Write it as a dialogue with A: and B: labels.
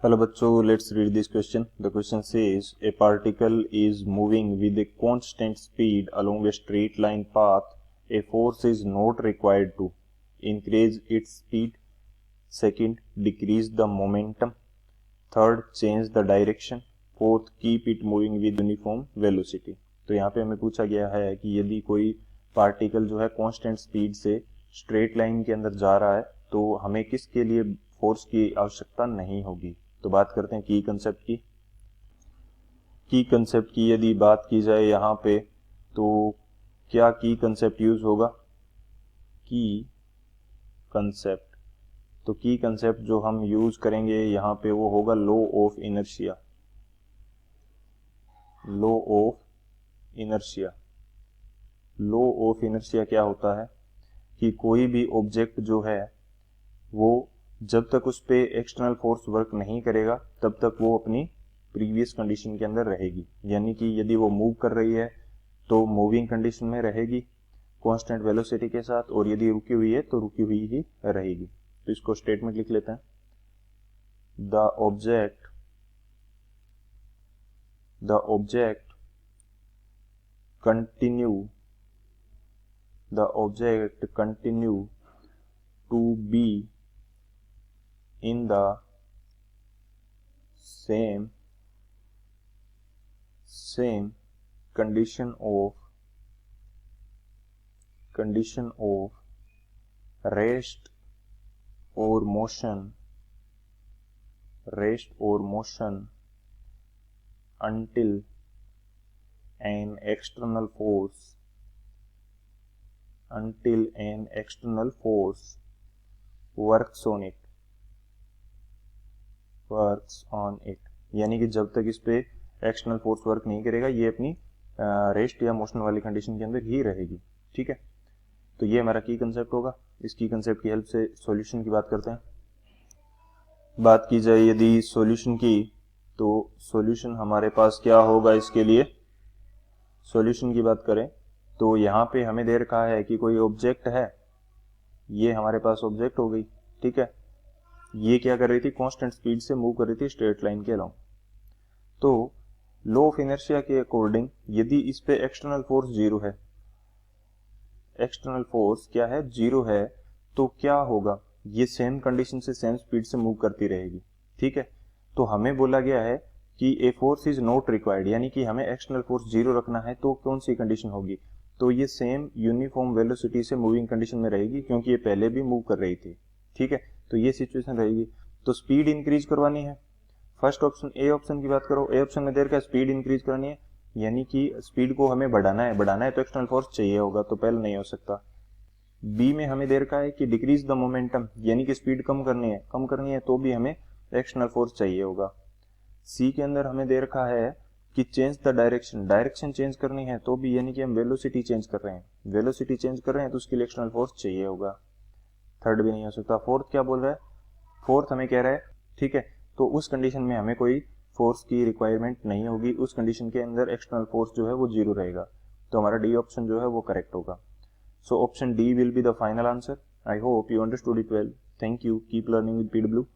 A: Hello बच्चों, let's read this question. The question says a particle is moving with a constant speed along a straight line path. A force is not required to increase its speed. Second, decrease the momentum. Third, change the direction. Fourth, keep it moving with uniform velocity. तो यहाँ पे हमें पूछा गया है कि यदि कोई पार्टिकल जो है कांस्टेंट स्पीड से स्ट्रेट लाइन के अंदर जा रहा है तो हमें किसके लिए फोर्स की आवश्यकता नहीं होगी. तो बात करते हैं की कंसेप्ट की. की कंसेप्ट की यदि बात की जाए यहाँ पे तो क्या की कंसेप्ट यूज होगा. की कंसेप्ट, तो की कंसेप्ट जो हम यूज करेंगे यहाँ पे वो होगा law of inertia. Law of inertia. Law of inertia क्या होता है कि कोई भी ऑब्जेक्ट जो है वो जब तक उस पे एक्सटर्नल फोर्स वर्क नहीं करेगा तब तक वो अपनी प्रीवियस कंडीशन के अंदर रहेगी. यानी कि यदि वो मूव कर रही है तो मूविंग कंडीशन में रहेगी कांस्टेंट वेलोसिटी के साथ, और यदि रुकी हुई है तो रुकी हुई ही रहेगी. तो इसको स्टेटमेंट लिख लेते हैं. The object continue to be in the same condition of rest or motion until an external force works on it. यानी कि जब तक इस पे एक्सटर्नल फोर्स वर्क नहीं करेगा ये अपनी रेस्ट या मोशन वाली कंडीशन के अंदर ही रहेगी. ठीक है, तो ये हमारा की कंसेप्ट होगा. इस की कंसेप्ट की हेल्प से सॉल्यूशन की बात करते हैं. बात की जाए यदि सॉल्यूशन की तो सॉल्यूशन हमारे पास क्या होगा. इसके लिए सॉल्यूशन की बात करें तो यहाँ पे हमें दे रखा है कि कोई ऑब्जेक्ट है. ये हमारे पास ऑब्जेक्ट हो गई. ठीक है, ये क्या कर रही थी, कांस्टेंट स्पीड से मूव कर रही थी स्ट्रेट लाइन के अलोंग. तो लॉ ऑफ इनर्शिया के अकॉर्डिंग यदि इस पे एक्सटर्नल फोर्स जीरो है, एक्सटर्नल फोर्स क्या है, जीरो है, तो क्या होगा, ये सेम कंडीशन से सेम स्पीड से मूव करती रहेगी. ठीक है, तो हमें बोला गया है कि ए फोर्स इज नॉट रिक्वायर्ड, यानी कि हमें एक्सटर्नल फोर्स जीरो रखना है. तो कौन सी कंडीशन होगी, तो ये सेम यूनिफॉर्म वेलोसिटी से मूविंग कंडीशन में रहेगी क्योंकि ये पहले भी मूव कर रही थी. ठीक है, तो ये सिचुएशन रहेगी. तो स्पीड इंक्रीज करवानी है. फर्स्ट ऑप्शन, ए ऑप्शन की बात करो, ए ऑप्शन में देर का स्पीड इंक्रीज करनी है, यानी कि स्पीड को हमें बढ़ाना है तो एक्सटर्नल फोर्स चाहिए होगा, तो पहले नहीं हो सकता. बी में हमें देर का है कि डिक्रीज द मोमेंटम, यानी कि स्पीड कम करनी है तो भी हमें एक्सटर्नल फोर्स चाहिए होगा. सी के अंदर हमें दे रखा है कि चेंज द डायरेक्शन चेंज करनी है तो भी, यानी कि हम वेलोसिटी चेंज कर रहे हैं तो उसके लिए एक्सटर्नल फोर्स चाहिए होगा. थर्ड भी नहीं हो सकता. फोर्थ क्या बोल रहा है, फोर्थ हमें कह रहा है, ठीक है, तो उस कंडीशन में हमें कोई फोर्स की रिक्वायरमेंट नहीं होगी. उस कंडीशन के अंदर एक्सटर्नल फोर्स जो है वो जीरो रहेगा. तो हमारा डी ऑप्शन जो है वो करेक्ट होगा. So option D will be the final answer. I hope you understood it well. Thank you. Keep learning with PW.